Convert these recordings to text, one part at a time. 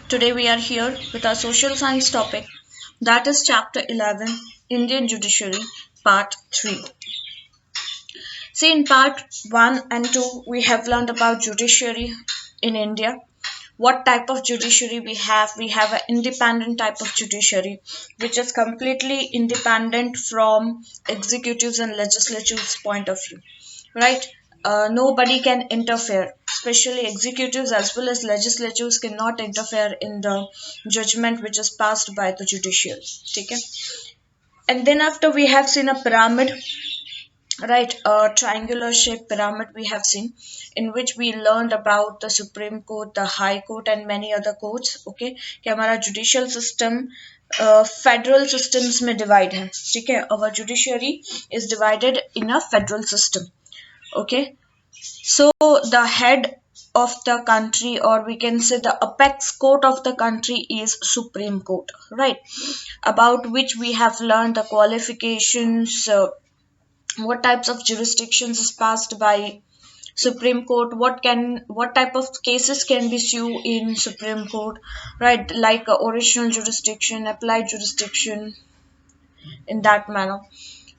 Today we are here with our social science topic, that is chapter 11, Indian Judiciary, part 3. See, in part 1 and 2 we have learned about judiciary in India. What type of judiciary we have? We have an independent type of judiciary which is completely independent from executives and legislatives point of view, right? Nobody can interfere, especially executives as well as legislatures cannot interfere in the judgment which is passed by the judicial. Okay? And then after we have seen a pyramid, right? A triangular shaped pyramid we have seen, in which we learned about the Supreme Court, the High Court, and many other courts. Okay, कि हमारा judicial system federal systems में divide है. ठीक है, our judiciary is divided in a federal system. Okay, so the head of the country, or we can say the apex court of the country, is Supreme Court, right? About which we have learned the qualifications, what types of jurisdictions is passed by Supreme Court, what type of cases can be sued in Supreme Court, right? Like original jurisdiction, applied jurisdiction, in that manner.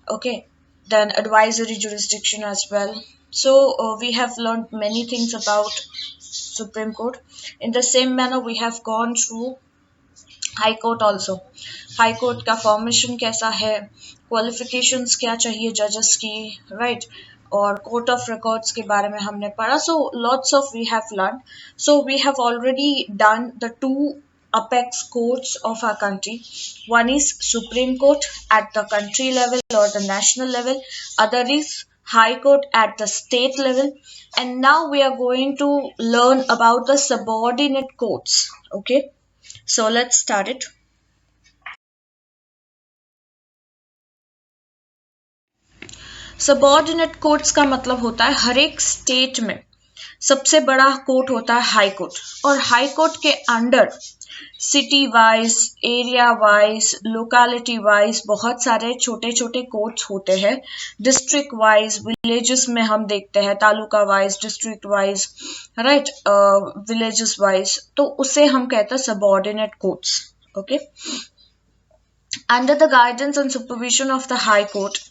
Okay, then advisory jurisdiction as well. So we have learned many things about Supreme Court. In the same manner, we have gone through high court also. High court का formation कैसा है, qualifications क्या चाहिए जजेस की, right? और court of records के बारे में हमने पढ़ा. So lots of we have learn. So we have already done the two apex courts of our country. One is Supreme Court at the country level or the national level. Other is High Court at the state level. And now we are going to learn about the subordinate courts. Okay. So let's start it. Subordinate courts का मतलब होता है हर एक state में सबसे बड़ा court होता है हाई कोर्ट, और हाई कोर्ट के under city wise, area wise, locality wise बहुत सारे छोटे छोटे कोर्ट्स होते हैं. डिस्ट्रिक्ट वाइज, विलेजेस में हम देखते हैं taluka wise, district wise, right, villages wise, तो उसे हम कहते हैं subordinate courts. Okay, under the guidance and supervision of the High Court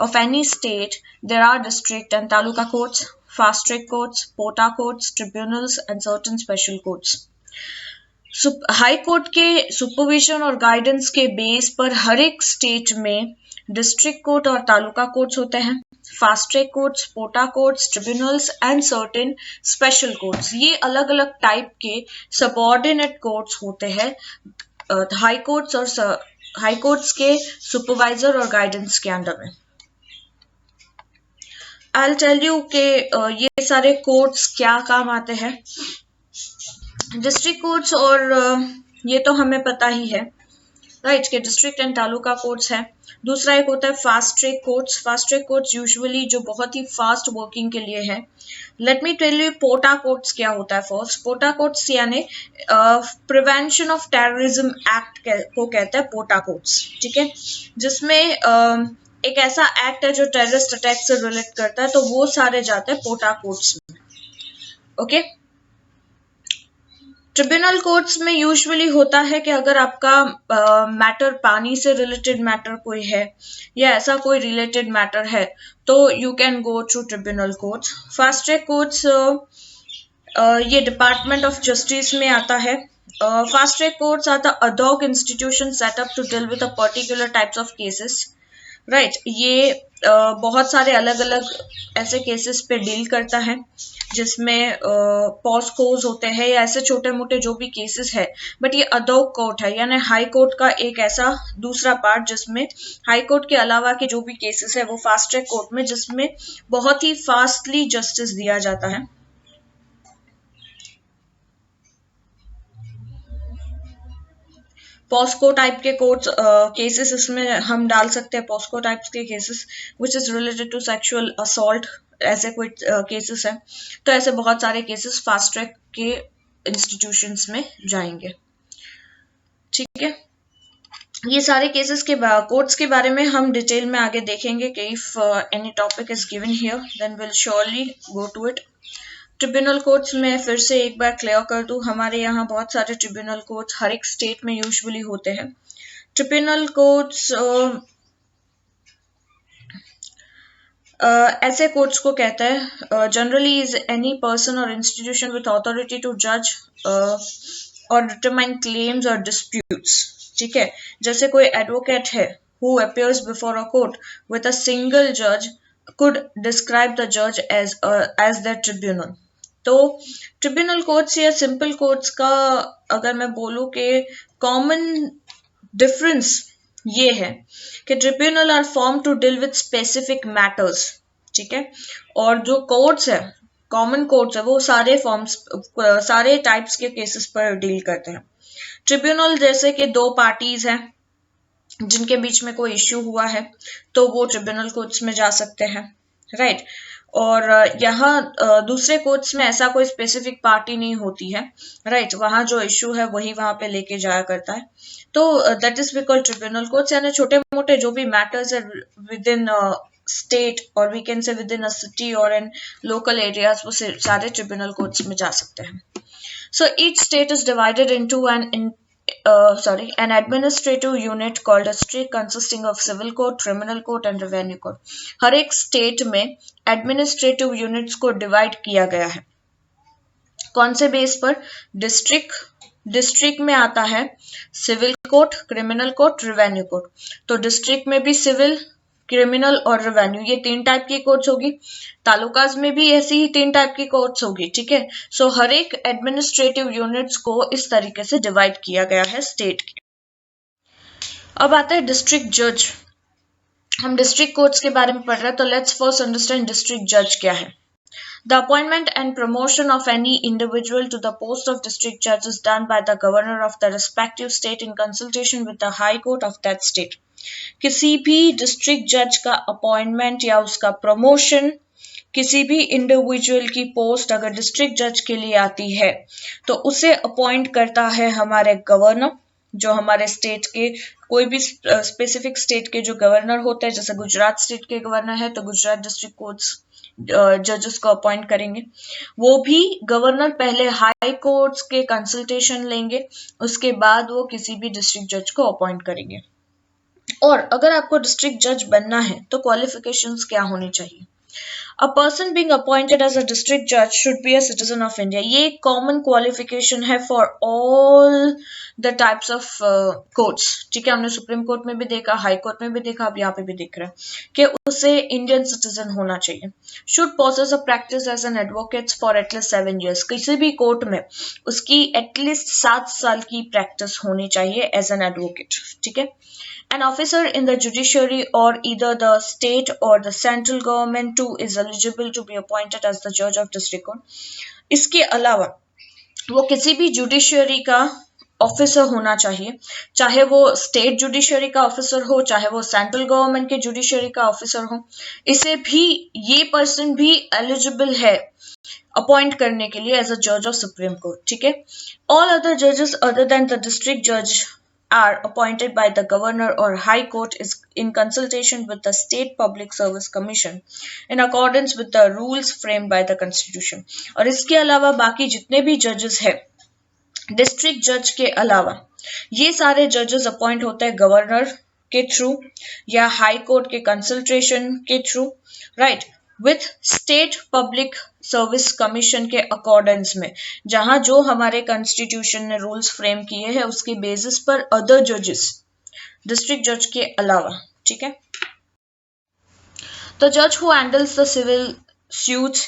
of any state, there are district and taluka courts, fast track courts, pota courts, tribunals, and certain special courts. High court के supervision और guidance के base पर हर एक state में district court और taluka courts होते हैं, fast track courts, POTA courts, tribunals and certain special courts. ये अलग अलग टाइप के सबऑर्डिनेट कोर्ट्स होते हैं हाई कोर्ट्स और हाई कोर्ट्स के सुपरवाइजर और गाइडेंस के अंडर में. आई टेल यू के ये सारे कोर्ट्स क्या काम आते हैं. डिस्ट्रिक्ट कोर्ट्स और ये तो हमें पता ही है, राइट, के डिस्ट्रिक्ट एंड तालुका कोर्ट्स है. दूसरा एक होता है fast track courts. Fast track courts usually जो बहुत ही फास्ट वर्किंग के लिए है. Let me tell you POTA courts क्या होता है. फर्स्ट, पोटा कोर्ट्स यानी प्रिवेंशन ऑफ टेररिज्म एक्ट को कहते हैं पोटा कोर्ट्स. ठीक है, जिसमें एक ऐसा एक्ट है जो टेररिस्ट अटैक से रिलेट करता है, तो वो सारे जाते हैं पोटा कोर्ट्स में. ओके, ट्रिब्यूनल कोर्ट्स में यूजुअली होता है कि अगर आपका मैटर पानी से रिलेटेड मैटर कोई है या ऐसा कोई रिलेटेड मैटर है तो you can go through tribunal courts. Fast track courts ये डिपार्टमेंट ऑफ जस्टिस में आता है. Fast track courts are the ad hoc institution setup to deal with a particular types of cases, right. ये बहुत सारे अलग अलग ऐसे केसेस पे डील करता है जिसमें पॉस्कोज होते हैं या ऐसे छोटे मोटे जो भी केसेस है. बट ये अदोक कोर्ट है, यानी हाई कोर्ट का एक ऐसा दूसरा पार्ट जिसमें हाई कोर्ट के अलावा के जो भी केसेस है वो फास्ट ट्रैक कोर्ट में, जिसमें बहुत ही फास्टली जस्टिस दिया जाता है. पॉस्को टाइप के कोर्ट्स केसेस इसमें हम डाल सकते हैं. पॉस्को टाइप्स के cases which is related to sexual assault, ऐसे कोई केसेस हैं, तो ऐसे बहुत सारे केसेस फास्ट ट्रैक के इंस्टीट्यूशंस में जाएंगे. ठीक है, ये सारे केसेस के कोर्ट्स के बारे में हम डिटेल में आगे देखेंगे कि if any topic is given here then will surely go to it. Tribunal courts में फिर से एक बार क्लियर कर दूं, हमारे यहाँ बहुत सारे ट्रिब्यूनल कोर्ट्स हर एक स्टेट में यूजुअली होते हैं। ट्रिब्यूनल कोर्ट्स ऐसे कोर्ट्स को कहते हैं जनरली इज एनी पर्सन और इंस्टीट्यूशन विथ अथॉरिटी टू जज और डिटरमाइन क्लेम्स और डिस्प्यूट्स। ठीक है, जैसे कोई एडवोकेट है who appears before a court with a single judge could describe the judge as their tribunal। तो ट्रिब्यूनल कोर्ट्स या सिंपल कोर्ट्स का अगर मैं बोलूं कि कॉमन डिफरेंस ये है कि tribunal are form to deal with specific matters. ठीक है, और जो कोर्ट्स है, कॉमन कोर्ट्स है, वो सारे फॉर्म्स सारे टाइप्स के केसेस पर डील करते हैं। ट्रिब्यूनल जैसे कि दो पार्टीज हैं जिनके बीच में कोई इश्यू हुआ है तो वो ट्रिब्यूनल कोर्ट्स में जा सकते हैं, राइट। और यहाँ दूसरे कोर्ट्स में ऐसा कोई स्पेसिफिक पार्टी नहीं होती है, राइट, वहां जो इश्यू है वही वहां पे लेके जाया करता है। तो that is we called tribunal courts, यानी छोटे मोटे जो भी मैटर्स है विद इन स्टेट और we can say within a city और इन लोकल एरियाज, वो सारे ट्रिब्यूनल कोर्ट्स में जा सकते हैं। So each state is divided into an administrative unit called a district consisting of civil court, criminal court and revenue court। हर एक state में administrative units को डिवाइड किया गया है। कौन से बेस पर? डिस्ट्रिक्ट में आता है civil court, criminal court, revenue court. तो डिस्ट्रिक्ट में भी सिविल, क्रिमिनल और रेवेन्यू, ये 3 टाइप की कोर्ट्स होगी। तालुकाज में भी ऐसी ही 3 टाइप की कोर्ट्स होगी। ठीक है, सो हर एक एडमिनिस्ट्रेटिव यूनिट्स को इस तरीके से डिवाइड किया गया है स्टेट के। अब आता है डिस्ट्रिक्ट जज। हम डिस्ट्रिक्ट कोर्ट्स के बारे में पढ़ रहे हैं, तो लेट्स फर्स्ट अंडरस्टैंड डिस्ट्रिक्ट जज क्या है। The appointment and promotion of any individual to the post of district judge is done by the governor of the respective state in consultation with the high court of that state। किसी भी district जज का appointment या उसका promotion किसी भी individual की post अगर डिस्ट्रिक्ट जज के लिए आती है तो उसे अपॉइंट करता है हमारे गवर्नर, जो हमारे स्टेट के कोई भी स्पेसिफिक स्टेट के जो गवर्नर होते हैं। जैसे गुजरात स्टेट के गवर्नर है तो गुजरात डिस्ट्रिक्ट कोर्ट्स जजेस को अपॉइंट करेंगे। वो भी गवर्नर पहले हाई कोर्ट्स के कंसल्टेशन लेंगे, उसके बाद वो किसी भी डिस्ट्रिक्ट जज को अपॉइंट करेंगे। और अगर आपको डिस्ट्रिक्ट जज बनना है तो क्वालिफिकेशंस क्या होनी चाहिए? A person being appointed as a district judge should be a citizen of India। ये एक कॉमन क्वालिफिकेशन है for all the types of courts. ठीक है, हमने सुप्रीम कोर्ट में भी देखा, हाई कोर्ट में भी देखा, अब यहाँ पे भी देख रहे हैं कि उसे इंडियन सिटीजन होना चाहिए। Should possess a practice as an advocate for at least 7 years। किसी भी कोर्ट में उसकी एटलीस्ट 7 साल की प्रैक्टिस होनी चाहिए एज एन एडवोकेट। ठीक है, An officer in the judiciary or either the state or the central government too is eligible to be appointed as the judge of district court। इसके अलावा वो किसी भी जुडिशियरी का ऑफिसर होना चाहिए, चाहे वो स्टेट जुडिशियरी का ऑफिसर हो, चाहे वो सेंट्रल गवर्नमेंट के जुडिशियरी का ऑफिसर हो, इसे भी ये पर्सन भी एलिजिबल है अपॉइंट करने के लिए एज अ जज ऑफ सुप्रीम कोर्ट। ठीक है, ऑल अदर जजेस अदर देन द डिस्ट्रिक्ट जज are appointed by the governor or high court is in consultation with the state public service commission in accordance with the rules framed by the constitution। और इसके अलावा बाकी जितने भी जजेस हैं डिस्ट्रिक्ट जज के अलावा, ये सारे जजेस अपॉइंट होते हैं गवर्नर के थ्रू या हाई कोर्ट के कंसल्टेशन के through, right, with state public service commission के अकॉर्डेंस में, जहां जो हमारे कॉन्स्टिट्यूशन ने रूल्स फ्रेम किए हैं उसके बेसिस पर अदर जजेस डिस्ट्रिक्ट जज के अलावा। ठीक है, द जज who handles the civil suits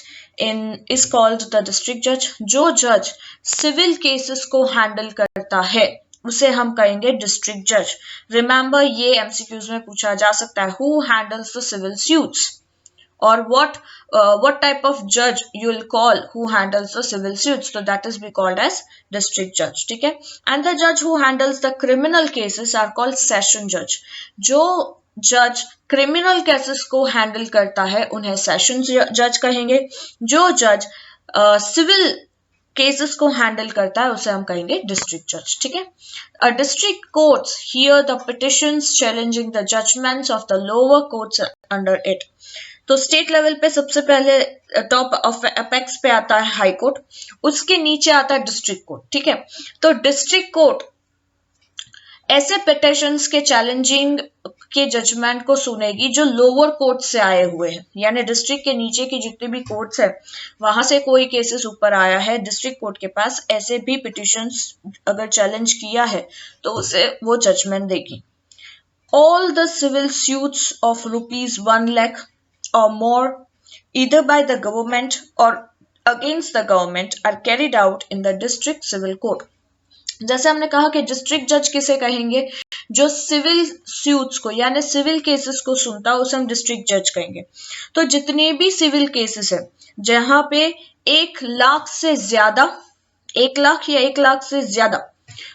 is called the district judge। जो जज सिविल केसेस को हैंडल करता है उसे हम कहेंगे डिस्ट्रिक्ट जज। रिमेंबर, ये एमसीक्यूज में पूछा जा सकता है, who handles the civil suits or what type of judge you will call who handles the civil suits, so that is be called as district judge। ठीक है, and the judge who handles the criminal cases are called session judge। जो जज criminal cases को handle करता है उन्हें session जज कहेंगे। जो जज सिविल केसेस को हैंडल करता है उसे हम कहेंगे डिस्ट्रिक्ट जज। ठीक है, a district courts here the petitions challenging the judgements of the lower courts under it. तो स्टेट लेवल पे सबसे पहले टॉप ऑफ अपेक्स पे आता है हाई कोर्ट, उसके नीचे आता है डिस्ट्रिक्ट कोर्ट, ठीक है। तो डिस्ट्रिक्ट कोर्ट ऐसे पिटिशंस के चैलेंजिंग के जजमेंट को सुनेगी जो लोअर कोर्ट से आए हुए हैं, यानी डिस्ट्रिक्ट के नीचे की जितनी भी कोर्ट्स है वहां से कोई केसेस ऊपर आया है डिस्ट्रिक्ट कोर्ट के पास, ऐसे भी पिटिशंस अगर चैलेंज किया है तो उसे वो जजमेंट देगी। All the civil suits of ₹1 lakh or more either by the government or against the government are carried out in the district civil court। जैसे हमने कहा कि डिस्ट्रिक्ट जज किसे कहेंगे, जो सिविल सूट्स को यानी सिविल केसेस को सुनता है उसे हम डिस्ट्रिक्ट जज कहेंगे। तो जितने भी सिविल केसेस है जहां पे 1 लाख से ज्यादा, 1 लाख या 1 लाख से ज्यादा,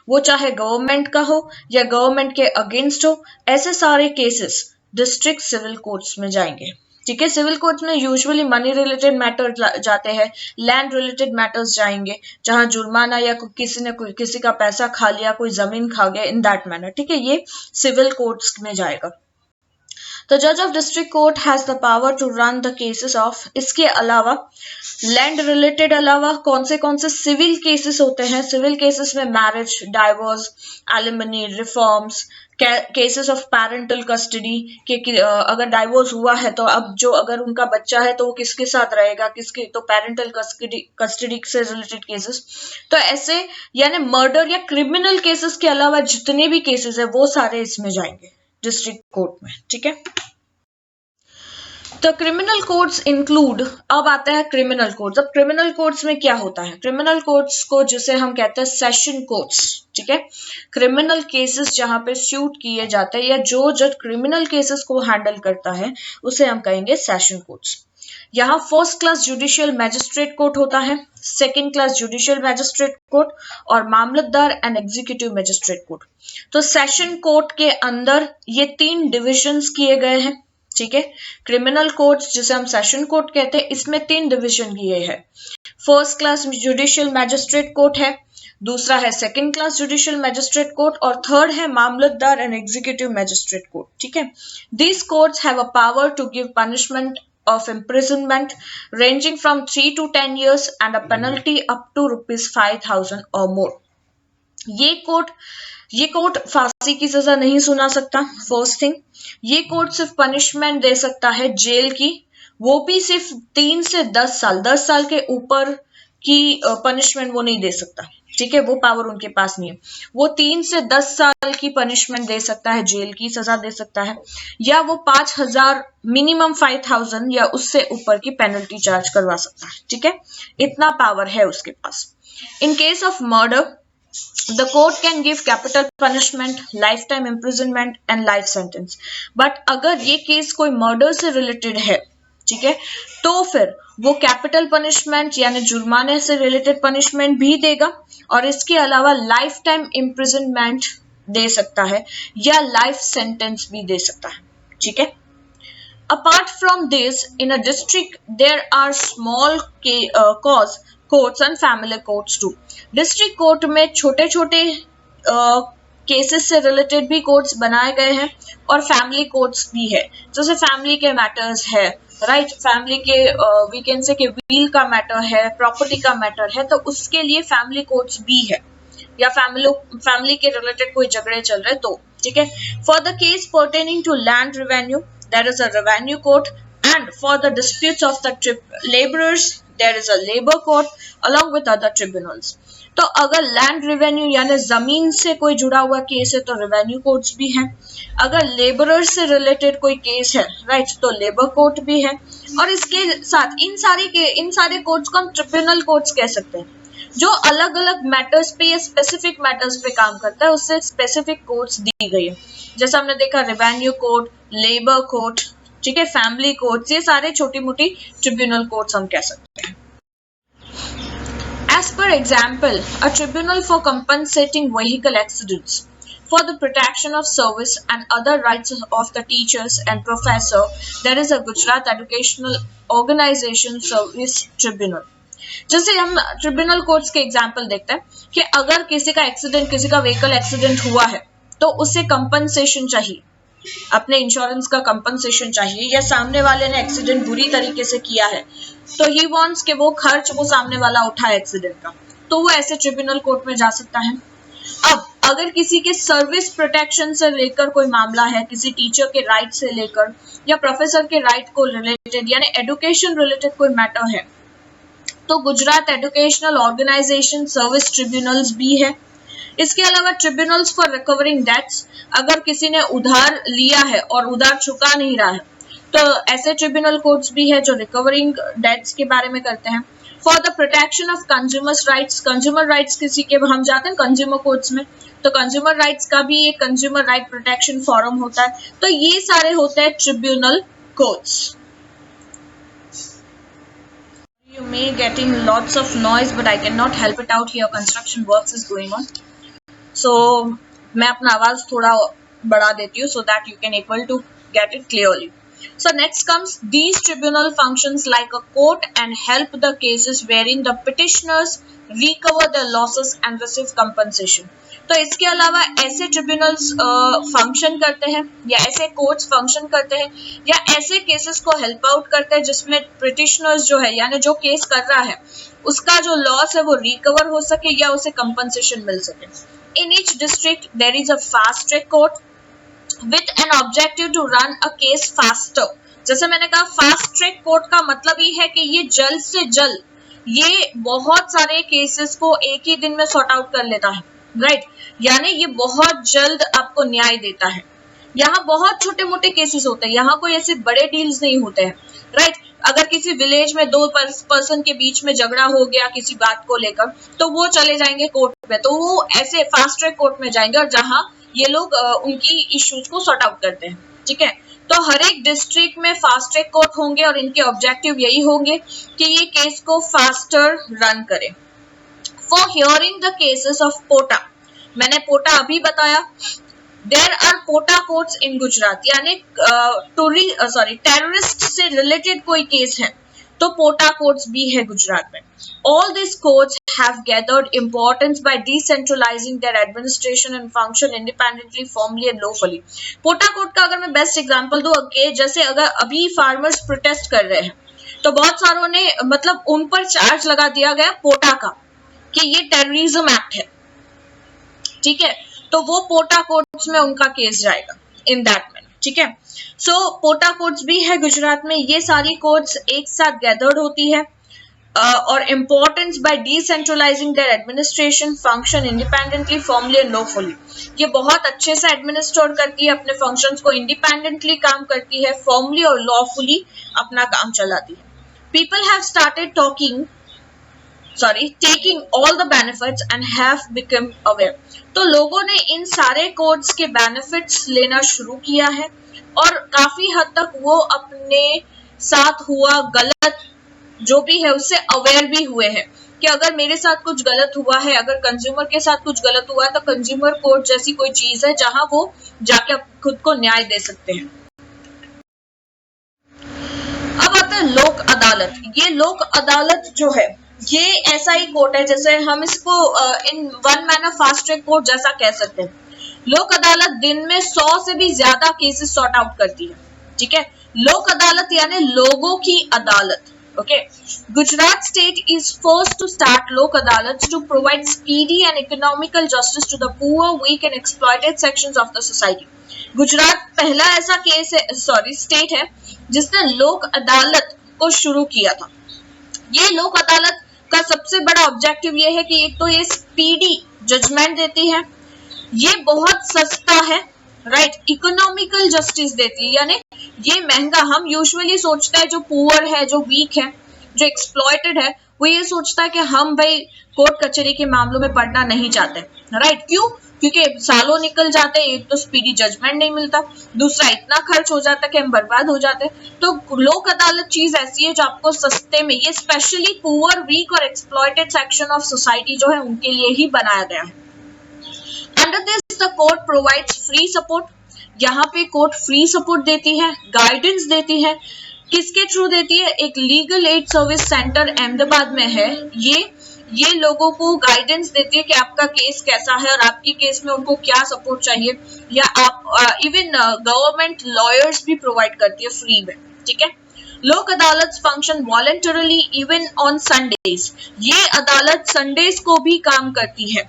वो चाहे गवर्नमेंट का हो या गवर्नमेंट के अगेंस्ट हो, ऐसे सारे केसेस डिस्ट्रिक्ट सिविल कोर्ट्स में जाएंगे, ठीक है। सिविल कोर्ट्स में यूजुअली मनी रिलेटेड मैटर जाते हैं, लैंड रिलेटेड मैटर्स जाएंगे, जहां जुर्माना या किसी ने किसी का पैसा खा लिया, कोई जमीन खा गया, इन दैट मैनर, ठीक है, ये सिविल कोर्ट्स में जाएगा। तो जज of district court has the power to run the cases of, इसके अलावा लैंड रिलेटेड अलावा कौन से सिविल केसेस होते हैं, सिविल केसेस में marriage, divorce, alimony, reforms, cases of parental custody के अगर डाइवोर्स हुआ है तो अब जो अगर उनका बच्चा है तो वो किसके साथ रहेगा, किसके, तो पैरेंटल कस्टडी से रिलेटेड केसेस। तो ऐसे यानी मर्डर या क्रिमिनल केसेस के अलावा जितने भी केसेस है वो सारे इसमें जाएंगे डिस्ट्रिक्ट कोर्ट में, ठीक है। तो क्रिमिनल कोर्ट्स इंक्लूड, अब आता है क्रिमिनल कोर्ट्स। अब क्रिमिनल कोर्ट्स में क्या होता है, क्रिमिनल कोर्ट्स को जिसे हम कहते हैं सेशन कोर्ट्स, ठीक है। क्रिमिनल केसेस जहां पे सूट किए जाते हैं या जो जज क्रिमिनल केसेस को हैंडल करता है उसे हम कहेंगे सेशन कोर्ट्स। यहाँ first class judicial magistrate court होता है, second class judicial magistrate court और मामलतदार एंड एग्जीक्यूटिव मैजिस्ट्रेट कोर्ट। तो सेशन कोर्ट के अंदर ये 3 डिविजन्स किए गए हैं, ठीक है। क्रिमिनल कोर्ट्स जिसे हम सेशन कोर्ट कहते हैं इसमें 3 डिविजन किए हैं। First class judicial magistrate court है, दूसरा है second class judicial magistrate court और थर्ड है मामलतदार एंड एग्जीक्यूटिव मैजिस्ट्रेट कोर्ट, ठीक है। These courts have a power to give punishment of imprisonment ranging from 3 to 10 years and a penalty up to ₹5,000 or more। ये court फांसी की सजा नहीं सुना सकता, फर्स्ट थिंग। ये कोर्ट सिर्फ पनिशमेंट दे सकता है जेल की, वो भी सिर्फ 3 से 10 साल, 10 साल के ऊपर की पनिशमेंट वो नहीं दे सकता, ठीक है, वो पावर उनके पास नहीं है। वो 3 से 10 साल की पनिशमेंट दे सकता है, जेल की सजा दे सकता है, या वो 5,000 मिनिमम 5,000 या उससे ऊपर की पेनल्टी चार्ज करवा सकता है, ठीक है, इतना पावर है उसके पास। In case of murder the court can give capital punishment, lifetime imprisonment and life sentence। but अगर ये केस कोई मर्डर से रिलेटेड है, ठीक है, तो फिर वो कैपिटल पनिशमेंट यानी जुर्माने से रिलेटेड पनिशमेंट भी देगा और इसके अलावा लाइफ टाइम इम्प्रिजनमेंट दे सकता है या लाइफ सेंटेंस भी दे सकता है, ठीक है। Apart from this, in a district there are small cause courts and family courts too। District court में छोटे छोटे केसेस से रिलेटेड भी कोर्ट्स बनाए गए हैं और फैमिली कोर्ट्स भी है, जैसे फैमिली के मैटर्स है, राइट, फैमिली के वी कैन से कि विल का मैटर है, प्रॉपर्टी का मैटर है, तो उसके लिए फैमिली कोर्ट्स भी है, या फैमिली के रिलेटेड कोई झगड़े चल रहे तो, ठीक है। For the case pertaining to land revenue there is a revenue court and for the disputes of the laborers there is a labor court along with other tribunals। तो अगर लैंड रेवेन्यू यानी जमीन से कोई जुड़ा हुआ केस है तो रेवेन्यू कोर्ट्स भी हैं, अगर लेबरर से रिलेटेड कोई केस है, राइट, तो लेबर कोर्ट भी है, और इसके साथ इन सारे कोर्ट्स को हम ट्रिब्यूनल कोर्ट्स कह सकते हैं, जो अलग अलग मैटर्स पे या स्पेसिफिक मैटर्स पे काम करता है, उससे स्पेसिफिक कोर्ट्स दी गई है। जैसे हमने देखा रेवेन्यू कोर्ट, लेबर कोर्ट, ठीक है, फैमिली कोर्ट्स, ये सारे छोटी मोटी ट्रिब्यूनल कोर्ट्स हम कह सकते हैं। As per example, a tribunal for compensating vehicle accidents, for the protection of service and other rights of the teachers and professor, there is a Gujarat Educational Organization Service Tribunal। जैसे हम tribunal courts के example देखते हैं कि अगर किसी का vehicle accident हुआ है तो उसे कंपनसेशन चाहिए, अपने इंश्योरेंस का कंपनसेशन चाहिए, या सामने वाले ने एक्सीडेंट बुरी तरीके से किया है तो ही वांट्स कि वो खर्च वो सामने वाला उठाए एक्सीडेंट का, तो वो ऐसे ट्रिब्यूनल कोर्ट में जा सकता है। अब अगर किसी के सर्विस प्रोटेक्शन से लेकर कोई मामला है, किसी टीचर के राइट से लेकर या प्रोफेसर के राइट को रिलेटेड यानी एजुकेशन रिलेटेड कोई मैटर है, तो Gujarat educational organisation service tribunals भी है। इसके अलावा ट्रिब्यूनल्स फॉर रिकवरिंग डेट्स, अगर किसी ने उधार लिया है और उधार चुका नहीं रहा है तो ऐसे ट्रिब्यूनल कोर्ट्स भी है जो रिकवरिंग डेट्स के बारे में करते हैं। For the protection of consumers rights, consumer rights किसी के हम जाते हैं कंज्यूमर कोर्ट्स में, तो कंज्यूमर राइट्स का भी एक कंज्यूमर राइट प्रोटेक्शन फोरम होता है। तो ये सारे होते हैं tribunal courts. You may getting lots of noise, but I cannot help it out here. Construction works is going on. So मैं अपना आवाज थोड़ा बढ़ा देती हूँ so that you can able to get it clearly. So next comes these tribunal functions like a court and help the cases wherein the petitioners recover their losses and receive compensation. तो इसके अलावा ऐसे tribunals function करते हैं या ऐसे courts function करते हैं या ऐसे केसेस को हेल्प आउट करते हैं जिसमें पिटिशनर्स जो है यानी जो केस कर रहा है उसका जो लॉस है वो रिकवर हो सके या उसे कंपनसेशन मिल सके। In each district there is a fast track court with an objective to run a case faster। जैसे मैंने कहा फास्ट ट्रैक कोर्ट का मतलब ये है कि ये जल्द से जल्द ये बहुत सारे केसेस को एक ही दिन में सॉर्ट आउट कर लेता है, राइट यानी ये बहुत जल्द आपको न्याय देता है। यहाँ बहुत छोटे मोटे केसेस होते हैं, यहाँ कोई ऐसे बड़े डील्स नहीं होते हैं, राइट अगर किसी विलेज में दो पर्सन के बीच में झगड़ा हो गया किसी बात को लेकर तो वो चले जाएंगे कोर्ट में, तो वो ऐसे फास्ट ट्रैक कोर्ट में जाएंगे और जहां ये लोग उनकी इश्यूज को सॉर्ट आउट करते हैं, ठीक है। तो हर एक डिस्ट्रिक्ट में फास्ट ट्रैक कोर्ट होंगे और इनके ऑब्जेक्टिव यही होंगे कि ये केस को फास्टर रन करें। For hearing the cases of POTA, मैंने पोटा अभी बताया, there are POTA courts in Gujarat यानी टेररिस्ट से रिलेटेड कोई केस है तो पोटा कोर्ट्स भी है गुजरात में। All these courts have gathered importance by decentralizing their administration and function independently, formally and lawfully। POTA court का अगर मैं बेस्ट एग्जांपल दूं कि जैसे अगर अभी फार्मर्स प्रोटेस्ट कर रहे हैं तो बहुत सारों ने मतलब उन पर चार्ज लगा दिया गया पोटा का कि ये टेररिज्म एक्ट है, ठीक है, तो वो पोटा कोर्ट्स में उनका केस जाएगा इन दैट मैनर, ठीक है। सो पोटा कोर्ट्स भी है गुजरात में, ये सारी कोर्ट्स एक साथ गैदर्ड होती है और importance by decentralising their administration function independently formally and lawfully, ये बहुत अच्छे से एडमिनिस्टर करती है अपने फंक्शंस को, इंडिपेंडेंटली काम करती है, फॉर्मली और लॉफुली अपना काम चलाती है। People have started taking all the benefits and have become aware। तो लोगों ने इन सारे कोड्स के बेनिफिट्स लेना शुरू किया है और काफी हद तक वो अपने साथ हुआ गलत जो भी है उससे अवेयर भी हुए हैं कि अगर मेरे साथ कुछ गलत हुआ है, अगर कंज्यूमर के साथ कुछ गलत हुआ है तो कंज्यूमर कोर्ट जैसी कोई चीज है जहां वो जाके खुद को न्याय दे सकते हैं। अब आता है लोक अदालत। ये लोक अदालत जो है ये ऐसा ही कोर्ट है जैसे हम इसको in one manner fast track court जैसा कह सकते हैं। लोक अदालत दिन में 100 से भी ज्यादा केसेस सॉर्ट आउट करती है, ठीक है। लोक अदालत यानी लोगों की अदालत, okay। Gujarat state is forced to start lok adalats to provide speedy and economical justice to the poor, weak and exploited sections of the society। Gujarat पहला ऐसा केस है स्टेट है जिसने लोक अदालत को शुरू किया था। ये लोक अदालत का सबसे बड़ा ऑब्जेक्टिव ये है कि एक तो ये स्पीडी जजमेंट देती है, ये बहुत सस्ता है, राइट, इकोनॉमिकल जस्टिस देती है यानी ये महंगा, हम यूजुअली सोचते हैं जो पुअर है, जो वीक है, जो एक्सप्लॉइटेड है, वो ये सोचता है कि हम भाई कोर्ट कचहरी के मामलों में पड़ना नहीं चाहते, राइट। क्यों? क्योंकि सालों निकल जाते हैं, एक तो स्पीडी जजमेंट नहीं मिलता, दूसरा इतना खर्च हो जाता है कि हम बर्बाद हो जाते हैं। तो लोक अदालत चीज ऐसी है जो आपको सस्ते में, ये स्पेशली पुअर, वीक और एक्सप्लॉइटेड सेक्शन ऑफ सोसाइटी जो है उनके लिए ही बनाया गया है। Under this the court provides free support, यहाँ पे कोर्ट फ्री सपोर्ट देती है, गाइडेंस देती है। किसके थ्रू देती है? एक legal aid service centre Ahmedabad में है, ये ये लोगों को गाइडेंस देती है कि आपका केस कैसा है और आपकी केस में उनको क्या सपोर्ट चाहिए, या आप इवन गवर्नमेंट लॉयर्स भी प्रोवाइड करती है फ्री में, ठीक है। लोक अदालत function voluntarily even on Sundays, ये अदालत संडेज को भी काम करती है,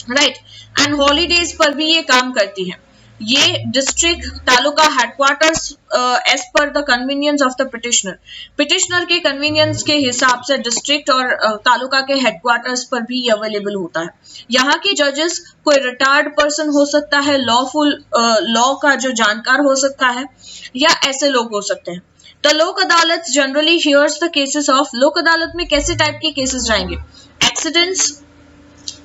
राइट, एंड हॉलीडेज पर भी ये काम करती है। ये district taluka headquarters as per the convenience of the petitioner, petitioner के कन्वीनियंस के हिसाब से डिस्ट्रिक्ट और तालुका के हेडक्वार्टर्स पर भी ये अवेलेबल होता है। यहाँ के जजेस कोई रिटायर्ड पर्सन हो सकता है, लॉ का जो जानकार हो सकता है, या ऐसे लोग हो सकते हैं। The Lok Adalat generally hears the cases of, Lok Adalat में कैसे टाइप के केसेस जाएंगे, accidents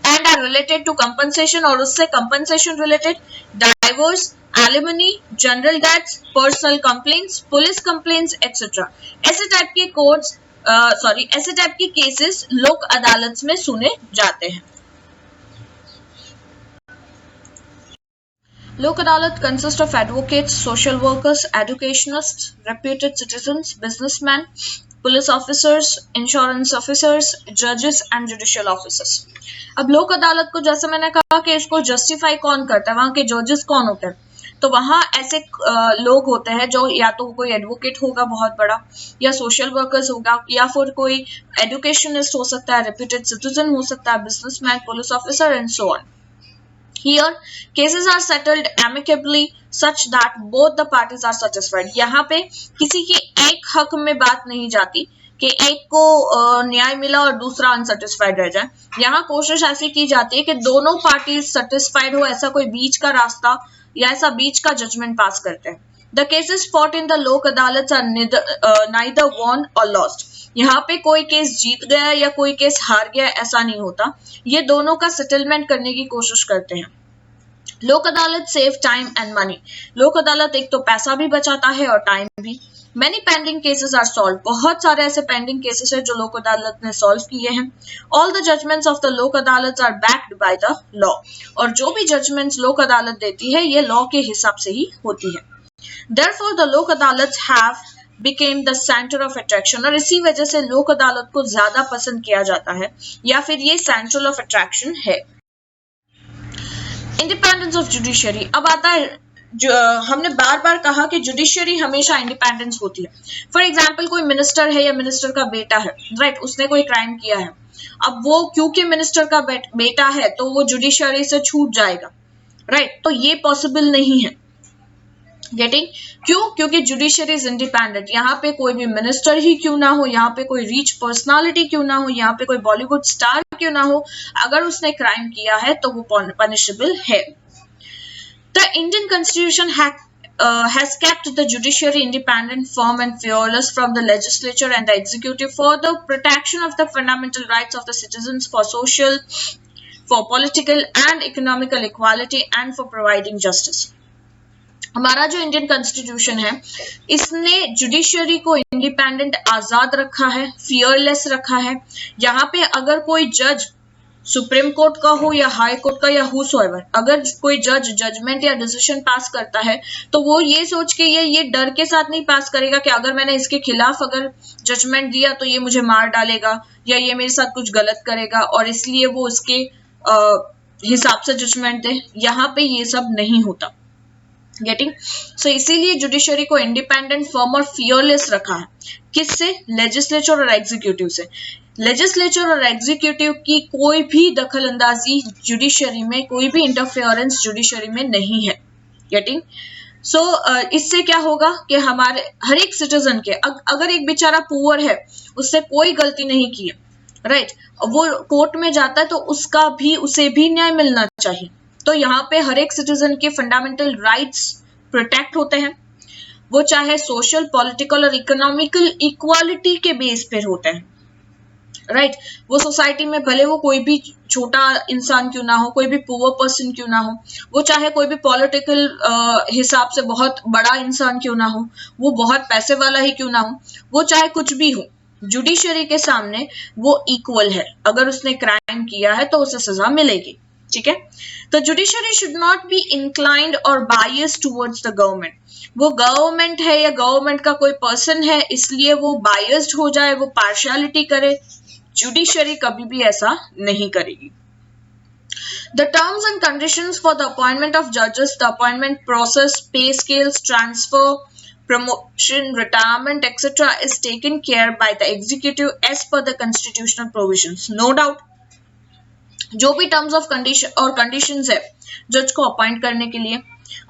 and are related to compensation और उससे compensation related, divorce, alimony, general debts, personal complaints, police complaints, etc. ऐसे टाइप के कोड्स ऐसे टाइप के केसेस लोक अदालत में सुने जाते हैं। लोक अदालत consists of advocates, social workers, educationists, reputed citizens, businessmen, police officers, insurance officers, जजेस एंड जुडिशियल ऑफिसर्स। अब लोक अदालत को जैसे मैंने कहा कि इसको जस्टिफाई कौन करता है, वहां के जजेस कौन होते हैं, तो वहां ऐसे लोग होते हैं जो या तो कोई एडवोकेट होगा बहुत बड़ा, या सोशल वर्कर्स होगा, या फिर कोई एजुकेशनिस्ट हो सकता है, रेप्यूटेड सिटीजन हो सकता है, businessman, police officer and so on. Here, cases are settled amicably such that both the parties are satisfied. यहाँ पे किसी के एक हक में बात नहीं जाती कि एक को न्याय मिला और दूसरा अनसेटिस्फाइड रह जाए। यहाँ कोशिश ऐसी की जाती है कि दोनों पार्टीज सेटिस्फाइड हो, ऐसा कोई बीच का रास्ता या ऐसा बीच का जजमेंट पास करते हैं। The cases fought in the लोक अदालत are neither won or lost. यहाँ पे कोई केस जीत गया या कोई केस हार गया ऐसा नहीं होता, ये दोनों का सेटलमेंट करने की कोशिश करते हैं। लोक अदालत सेव टाइम एंड मनी, लोक अदालत एक तो पैसा भी बचाता है और टाइम भी। Many pending cases are solved, बहुत सारे ऐसे पेंडिंग केसेस है जो लोक अदालत ने सॉल्व किए हैं। All the judgments of the लोक अदालत are backed by the law, और जो भी जजमेंट्स लोक अदालत देती है ये लॉ के हिसाब से ही होती है। Therefore, the लोक अदालत have became the center of attraction, और इसी वजह से लोक अदालत को ज्यादा पसंद किया जाता है या फिर ये सेंटर ऑफ अट्रैक्शन है। इंडिपेंडेंस ऑफ जुडिशरी, अब आता है हमने बार बार कहा कि जुडिशरी हमेशा इंडिपेंडेंस होती है। फॉर एग्जाम्पल कोई मिनिस्टर है या मिनिस्टर का बेटा है, राइट, उसने कोई क्राइम किया है, अब वो क्योंकि मिनिस्टर का बेटा है तो वो जुडिशरी से छूट जाएगा, राइट, तो ये पॉसिबल नहीं है। गेटिंग, क्यों? क्योंकि जुडिशरी इज इंडिपेंडेंट। यहाँ पे कोई भी मिनिस्टर ही क्यों ना हो, यहाँ पे कोई रिच पर्सनालिटी क्यों ना हो, यहाँ पे कोई बॉलीवुड स्टार क्यों ना हो, अगर उसने क्राइम किया है तो वो पनिशेबल है। The Indian constitution has kept the judiciary independent, firm and fearless from the legislature and the executive for the protection of the fundamental rights of the citizens, for social, for political and economical equality and for providing justice. हमारा जो Indian constitution है इसने judiciary को independent, आजाद रखा है, fearless रखा है। यहाँ पे अगर कोई जज सुप्रीम कोर्ट का हो या हाई कोर्ट का या हुसोएवर, अगर कोई जज जजमेंट या डिसीजन पास करता है तो वो ये सोच के ये डर के साथ नहीं पास करेगा कि अगर मैंने इसके खिलाफ अगर जजमेंट दिया तो ये मुझे मार डालेगा या ये मेरे साथ कुछ गलत करेगा और इसलिए वो उसके हिसाब से जजमेंट दे। यहाँ पे ये सब नहीं होता। गेटिंग, सो इसीलिए जुडिशरी को इंडिपेंडेंट, फर्म और फियरलेस रखा है। किससे? लेजिस्लेचर और एग्जीक्यूटिव से। लेजिस्लेचर और एग्जीक्यूटिव की कोई भी दखल अंदाजी जुडिशरी में, कोई भी इंटरफेरेंस जुडिशरी में नहीं है। गेटिंग, सो इससे क्या होगा कि हमारे हर एक सिटीजन के, अगर एक बेचारा पुअर है, उससे कोई गलती नहीं की है, राइट, वो कोर्ट में जाता है तो उसे भी न्याय मिलना चाहिए। तो यहाँ पे हर एक सिटीजन के फंडामेंटल राइट्स प्रोटेक्ट होते हैं, वो चाहे सोशल, पॉलिटिकल और इकोनॉमिकल इक्वालिटी के बेस पर होते हैं, राइट। वो सोसाइटी में भले वो कोई भी छोटा इंसान क्यों ना हो, कोई भी पुअर पर्सन क्यों ना हो, वो चाहे कोई भी पॉलिटिकल हिसाब से बहुत बड़ा इंसान क्यों ना हो, वो बहुत पैसे वाला ही क्यों ना हो, वो चाहे कुछ भी हो, जुडिशरी के सामने वो इक्वल है। अगर उसने क्राइम किया है तो उसे सजा मिलेगी, ठीक है। तो judiciary should not be inclined और बायस्ड टुवर्ड्स द गवर्नमेंट। वो गवर्नमेंट है या गवर्नमेंट का कोई पर्सन है इसलिए वो बायस्ड हो जाए, वो पार्शियलिटी करे, जुडिशरी कभी भी ऐसा नहीं करेगी। The terms and conditions for the appointment of judges, the appointment process, pay scales, transfer, promotion, retirement, etc. is taken care by the executive as per the constitutional provisions. No doubt, जो भी terms of condition और conditions है जज को appoint करने के लिए,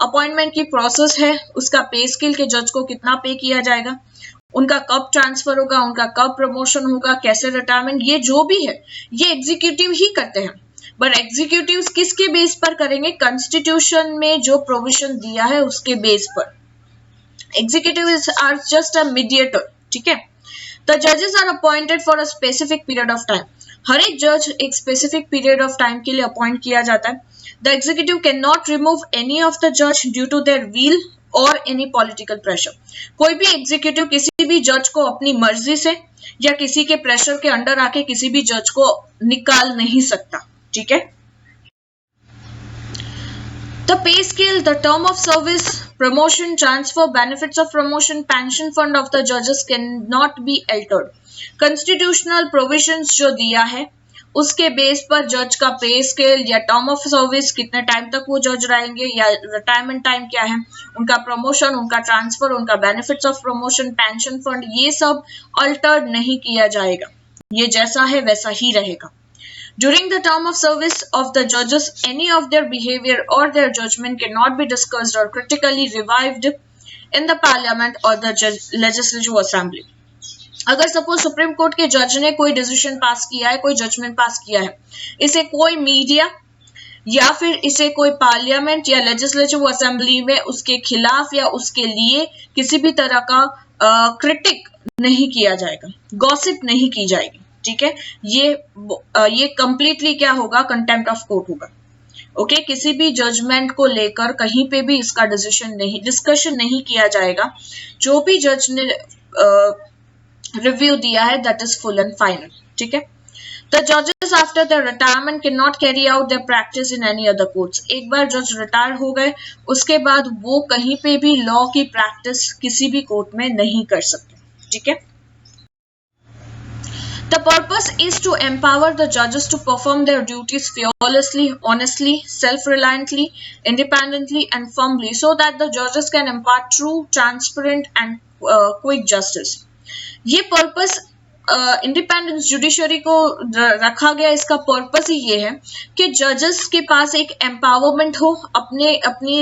appointment की प्रोसेस है, उसका पे स्केल के जज को कितना पे किया जाएगा, उनका कब ट्रांसफर होगा, उनका कब प्रमोशन होगा, कैसे रिटायरमेंट, ये जो भी है ये एग्जीक्यूटिव ही करते हैं। बट एग्जीक्यूटिव किसके बेस पर करेंगे? कॉन्स्टिट्यूशन में जो प्रोविजन दिया है उसके बेस पर। Executive are just a mediator, ठीक है। द जजेस are appointed for a specific period of time. हर एक जज एक स्पेसिफिक पीरियड ऑफ टाइम के लिए अपॉइंट किया जाता है। The executive can not remove any of the जज ड्यू टू देयर विल और एनी पॉलिटिकल प्रेशर। कोई भी एग्जीक्यूटिव किसी भी जज को अपनी मर्जी से या किसी के प्रेशर के अंडर आके किसी भी जज को निकाल नहीं सकता, ठीक है। The pay scale, the term of service, promotion, transfer, benefits of promotion, pension fund of the judges cannot be altered. Constitutional provisions जो दिया है उसके बेस पर जज का पे स्केल या टर्म ऑफ सर्विस, कितने टाइम तक वो जज रहेंगे या रिटायरमेंट टाइम क्या है, उनका प्रमोशन, उनका ट्रांसफर, उनका benefits of promotion, pension fund, ये सब अल्टर्ड नहीं किया जाएगा, ये जैसा है वैसा ही रहेगा। During the term of service of the judges, any of their behavior or their judgment cannot be discussed or critically revived in the parliament or the legislative assembly. अगर सपोज सुप्रीम कोर्ट के जज ने कोई decision पास किया है, कोई judgement पास किया है, इसे कोई मीडिया या फिर इसे कोई पार्लियामेंट या लेजिस्लेटिव असेंबली में उसके खिलाफ या उसके लिए किसी भी तरह का क्रिटिक नहीं किया जाएगा, गॉसिप नहीं की जाएगी, ठीक है। ये कंप्लीटली क्या होगा? कंटेम्प्ट ऑफ कोर्ट होगा। ओके, किसी भी जजमेंट को लेकर कहीं पे भी इसका डिस्कशन नहीं किया जाएगा। जो भी जज ने रिव्यू दिया है that is full and final, ठीक है। द जजेस after the retirement can not carry out their practice in any other courts. एक बार जज रिटायर हो गए उसके बाद वो कहीं पे भी लॉ की प्रैक्टिस किसी भी कोर्ट में नहीं कर सकते, ठीक है। The purpose is to empower the judges to perform their duties fearlessly, honestly, self-reliantly, independently, and firmly, so that the judges can impart true, transparent, and quick justice. ये purpose इंडिपेंडेंस जुडिशरी को रखा गया, इसका purpose ही ये है कि जजेस के पास एक एम्पावरमेंट हो, अपने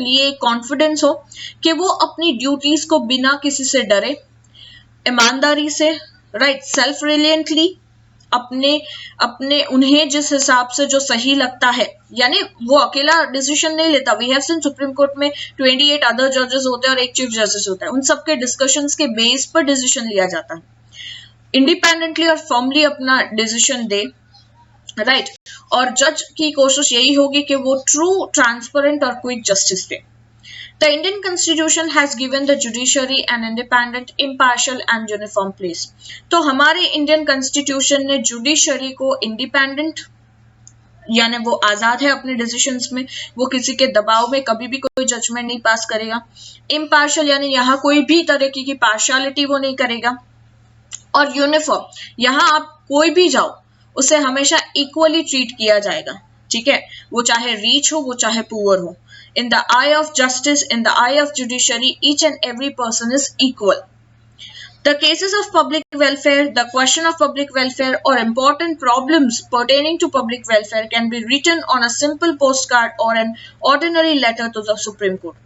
लिए कॉन्फिडेंस हो कि वो अपनी ड्यूटीज को बिना किसी से डरे, ईमानदारी से, राइट, सेल्फ रिलियंटली, अपने उन्हें जिस हिसाब से जो सही लगता है, यानी वो अकेला डिसीजन नहीं लेता। We have seen supreme court में 28 अदर जजेस होते हैं और एक चीफ जस्टिस होता है, उन सबके डिस्कशंस के बेस पर डिसीजन लिया जाता है। इंडिपेंडेंटली और फर्मली अपना डिसीजन दे, राइट, और जज की कोशिश यही होगी कि वो ट्रू, ट्रांसपेरेंट और quick justice they. The Indian Constitution has given the judiciary an independent, impartial and uniform place. तो हमारे इंडियन कॉन्स्टिट्यूशन ने जुडिशरी को इंडिपेंडेंट, यानी वो आजाद है अपने डिसीजंस में, वो किसी के दबाव में कभी भी कोई जजमेंट नहीं पास करेगा। इम्पार्शियल यानी यहाँ कोई भी तरह की पार्शियलिटी वो नहीं करेगा। और यूनिफॉर्म, यहाँ आप कोई भी जाओ उसे हमेशा इक्वली ट्रीट किया जाएगा, ठीक है, वो चाहे रिच हो, वो चाहे पुअर हो। In the eye of justice, in the eye of judiciary, each and every person is equal. The cases of public welfare, the question of public welfare or important problems pertaining to public welfare can be written on a simple postcard or an ordinary letter to the Supreme Court.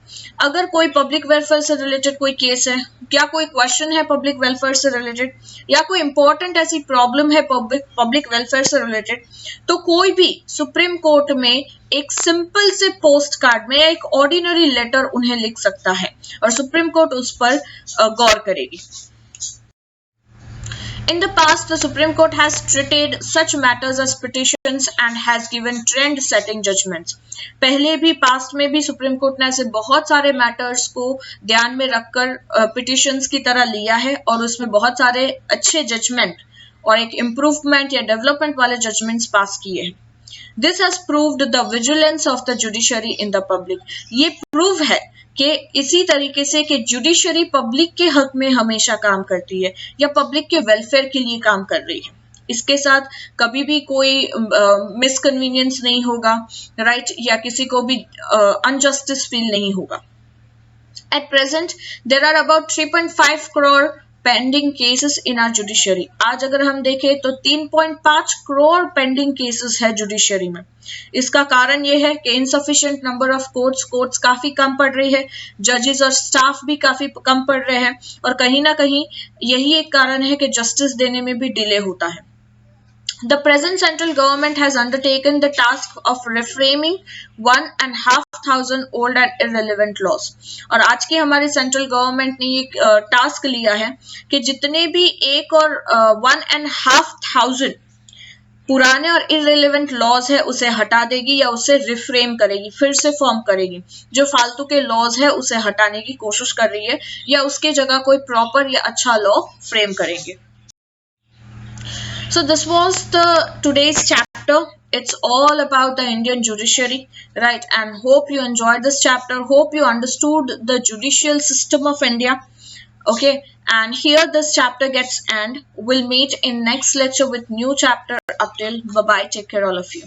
अगर कोई public welfare से related कोई case है, क्या कोई question है public welfare से related, या कोई इंपॉर्टेंट ऐसी प्रॉब्लम है पब्लिक वेलफेयर से रिलेटेड, तो कोई भी सुप्रीम कोर्ट में एक सिंपल से पोस्ट कार्ड में या एक ऑर्डिनरी लेटर उन्हें लिख सकता है और सुप्रीम कोर्ट उस पर गौर करेगी। In the past, the Supreme Court has treated such matters as petitions and has given trend-setting judgments. पहले भी पास्ट में भी सुप्रीम कोर्ट ने ऐसे बहुत सारे मैटर्स को ध्यान में रखकर पिटिशंस की तरह लिया है और उसमें बहुत सारे अच्छे जजमेंट और एक इम्प्रूवमेंट या डेवलपमेंट वाले जजमेंट्स पास किए हैं। This has proved the vigilance of the judiciary in the public. ये प्रूव है कि इसी तरीके से कि जुडिशरी पब्लिक के हक में हमेशा काम करती है या पब्लिक के वेलफेयर के लिए काम कर रही है। इसके साथ कभी भी कोई मिसकन्वीनियंस नहीं होगा, राइट, या किसी को भी अनजस्टिस फील नहीं होगा। At present, there are about 3.5 crore pending cases in are judiciary. आज अगर हम देखें तो 3.5 करोड़ पेंडिंग केसेस है जुडिशरी में। इसका कारण यह है कि इनसफिशिएंट नंबर ऑफ कोर्ट्स काफी कम पड़ रही है, जजेस और स्टाफ भी काफी कम पड़ रहे हैं, और कहीं ना कहीं यही एक कारण है कि जस्टिस देने में भी डिले होता है। The present central government has undertaken the task of reframing 1,500 old and irrelevant laws। और आज की हमारी सेंट्रल गवर्नमेंट ने ये टास्क लिया है कि जितने भी 1,500 पुराने और इररिलेवेंट लॉज है उसे हटा देगी या उसे रिफ्रेम करेगी, फिर से फॉर्म करेगी। जो फालतू के लॉज है उसे हटाने की कोशिश कर रही है या उसके जगह कोई प्रॉपर या अच्छा लॉ फ्रेम करेंगे। So this was the today's chapter. It's all about the Indian judiciary, right? And hope you enjoyed this chapter. Hope you understood the judicial system of India. Okay, and here this chapter gets end. We'll meet in next lecture with new chapter. Up till bye bye. Take care all of you.